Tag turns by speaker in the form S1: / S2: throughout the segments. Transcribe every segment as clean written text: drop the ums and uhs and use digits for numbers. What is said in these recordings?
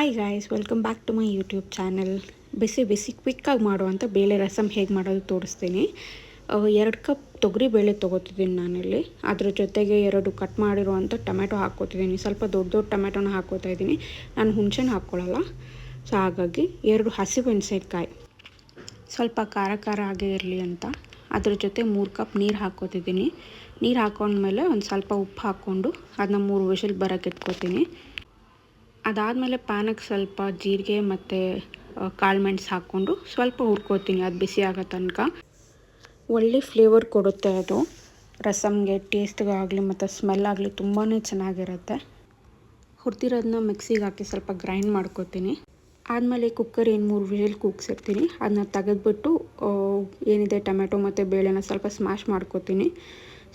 S1: Hi guys, welcome back to my YouTube channel. ಬಿಸಿ ಬಿಸಿ ಕ್ವಿಕ್ಕಾಗಿ ಮಾಡುವಂಥ ಬೇಳೆ ರಸಮ್ ಹೇಗೆ ಮಾಡೋದು ತೋರಿಸ್ತೀನಿ. 2 ಕಪ್ ತೊಗರಿ ಬೇಳೆ ತೊಗೋತಿದ್ದೀನಿ ನಾನಿಲ್ಲಿ. ಅದ್ರ ಜೊತೆಗೆ 2 ಕಟ್ ಮಾಡಿರುವಂಥ ಟೊಮೆಟೊ ಹಾಕ್ಕೋತಿದ್ದೀನಿ. ಸ್ವಲ್ಪ ದೊಡ್ಡ ದೊಡ್ಡ ಟೊಮೆಟೊನ ಹಾಕ್ಕೋತಾ ಇದ್ದೀನಿ. ನಾನು ಹುಣಸೆನ ಹಾಕ್ಕೊಳ್ಳಲ್ಲ. ಸೊ ಹಾಗಾಗಿ 2 ಹಸಿಮೆಣಸಿನ್ಕಾಯಿ ಸ್ವಲ್ಪ ಖಾರ ಖಾರ ಆಗೇ ಇರಲಿ ಅಂತ. ಅದ್ರ ಜೊತೆ 3 ಕಪ್ ನೀರು ಹಾಕ್ಕೋತಿದ್ದೀನಿ. ನೀರು ಹಾಕ್ಕೊಂಡ್ಮೇಲೆ ಒಂದು ಸ್ವಲ್ಪ ಉಪ್ಪು ಹಾಕ್ಕೊಂಡು ಅದನ್ನ 3 ವಿಷಲ್ ಬರೋಕ್ಕೆ ಇಟ್ಕೋತೀನಿ. ಅದಾದಮೇಲೆ ಪ್ಯಾನಿಗೆ ಸ್ವಲ್ಪ ಜೀರಿಗೆ ಮತ್ತು ಕಾಳು ಮೆಣಸು ಹಾಕ್ಕೊಂಡು ಸ್ವಲ್ಪ ಹುರ್ಕೋತೀನಿ. ಅದು ಬಿಸಿ ಆಗೋ ತನಕ ಒಳ್ಳೆ ಫ್ಲೇವರ್ ಕೊಡುತ್ತೆ. ಅದು ರಸಮ್ಗೆ ಟೇಸ್ಟ್ಗಾಗಲಿ ಮತ್ತು ಸ್ಮೆಲ್ ಆಗಲಿ ತುಂಬಾ ಚೆನ್ನಾಗಿರುತ್ತೆ. ಹುರಿದಿರೋದನ್ನ ಮಿಕ್ಸಿಗೆ ಹಾಕಿ ಸ್ವಲ್ಪ ಗ್ರೈಂಡ್ ಮಾಡ್ಕೋತೀನಿ. ಆದಮೇಲೆ ಕುಕ್ಕರ್ 3 ವಿಷಲ್ ಕೂಗ್ಸಿರ್ತೀನಿ. ಅದನ್ನ ತೆಗೆದ್ಬಿಟ್ಟು ಏನಿದೆ ಟೊಮೆಟೊ ಮತ್ತು ಬೇಳೆನ ಸ್ವಲ್ಪ ಸ್ಮ್ಯಾಶ್ ಮಾಡ್ಕೋತೀನಿ.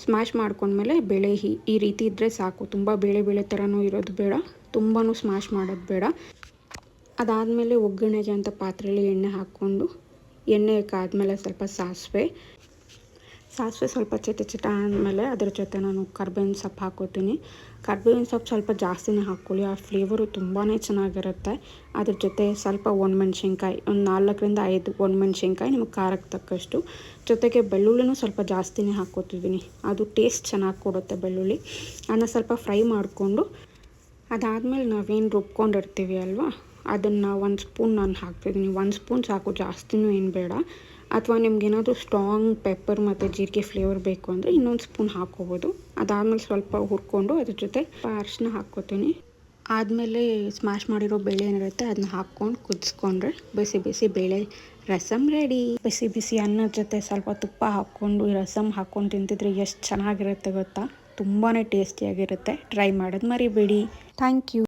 S1: ಸ್ಮ್ಯಾಶ್ ಮಾಡ್ಕೊಂಡ್ಮೇಲೆ ಬೇಳೆ ಈ ರೀತಿ ಇದ್ದರೆ ಸಾಕು. ತುಂಬ ಬೇಳೆ ಥರನೂ ಇರೋದು ಬೇಡ, ತುಂಬಾ ಸ್ಮ್ಯಾಶ್ ಮಾಡೋದು ಬೇಡ. ಅದಾದಮೇಲೆ ಒಗ್ಗರಣೆಗೆ ಅಂತ ಪಾತ್ರೆಯಲ್ಲಿ ಎಣ್ಣೆ ಹಾಕ್ಕೊಂಡು ಎಣ್ಣೆ ಕಾದ್ಮೇಲೆ ಸ್ವಲ್ಪ ಸಾಸಿವೆ ಸ್ವಲ್ಪ ಚಿಟ ಆದಮೇಲೆ ಅದ್ರ ಜೊತೆ ನಾನು ಕರ್ಬೇವಿನ ಸೊಪ್ಪು ಹಾಕ್ಕೋತೀನಿ. ಕರ್ಬೇವಿನ ಸೊಪ್ಪು ಸ್ವಲ್ಪ ಜಾಸ್ತಿನೇ ಹಾಕ್ಕೊಳ್ಳಿ, ಆ ಫ್ಲೇವರು ತುಂಬಾ ಚೆನ್ನಾಗಿರುತ್ತೆ. ಅದ್ರ ಜೊತೆ ಸ್ವಲ್ಪ ಒಣಮೆಣ್ಸಿನ್ಕಾಯಿ, ಒಂದು 4ರಿಂದ 5 ಒಣಮೆಣ್ಸಿನ್ಕಾಯಿ ನಿಮಗೆ ಖಾರಕ್ಕೆ ತಕ್ಕಷ್ಟು. ಜೊತೆಗೆ ಬೆಳ್ಳುಳ್ಳಿನೂ ಸ್ವಲ್ಪ ಜಾಸ್ತಿನೇ ಹಾಕ್ಕೋತಿದ್ದೀನಿ, ಅದು ಟೇಸ್ಟ್ ಚೆನ್ನಾಗಿ ಕೊಡುತ್ತೆ ಬೆಳ್ಳುಳ್ಳಿ. ಅದನ್ನ ಸ್ವಲ್ಪ ಫ್ರೈ ಮಾಡಿಕೊಂಡು ಅದಾದಮೇಲೆ ನಾವೇನು ರುಬ್ಕೊಂಡಿರ್ತೀವಿ ಅಲ್ವಾ, ಅದನ್ನು 1 ಸ್ಪೂನ್ ನಾನು ಹಾಕ್ತಿದ್ದೀನಿ. 1 ಸ್ಪೂನ್ ಸಾಕು, ಜಾಸ್ತಿನೂ ಏನು ಬೇಡ. ಅಥವಾ ನಿಮ್ಗೇನಾದರೂ ಸ್ಟ್ರಾಂಗ್ ಪೆಪ್ಪರ್ ಮತ್ತು ಜೀರಿಗೆ ಫ್ಲೇವರ್ ಬೇಕು ಅಂದರೆ ಇನ್ನೊಂದು ಸ್ಪೂನ್ ಹಾಕ್ಕೋಬೋದು. ಅದಾದಮೇಲೆ ಸ್ವಲ್ಪ ಹುರ್ಕೊಂಡು ಅದ್ರ ಜೊತೆ ಅರಿಶಿನ ಹಾಕ್ಕೋತೀನಿ. ಆದಮೇಲೆ ಸ್ಮ್ಯಾಶ್ ಮಾಡಿರೋ ಬೇಳೆ ಏನಿರುತ್ತೆ ಅದನ್ನ ಹಾಕ್ಕೊಂಡು ಕುದಿಸ್ಕೊಂಡ್ರೆ ಬಿಸಿ ಬಿಸಿ ಬೇಳೆ ರಸಮ್ ರೆಡಿ. ಬಿಸಿ ಬಿಸಿ ಅನ್ನದ ಜೊತೆ ಸ್ವಲ್ಪ ತುಪ್ಪ ಹಾಕ್ಕೊಂಡು ಈ ರಸಮ್ ಹಾಕ್ಕೊಂಡು ತಿಂತಿದ್ರೆ ಎಷ್ಟು ಚೆನ್ನಾಗಿರುತ್ತೆ ಗೊತ್ತಾ. ತುಂಬಾ ಟೇಸ್ಟಿಯಾಗಿರುತ್ತೆ. ಟ್ರೈ ಮಾಡೋದು ಮರಿಬೇಡಿ. Thank you.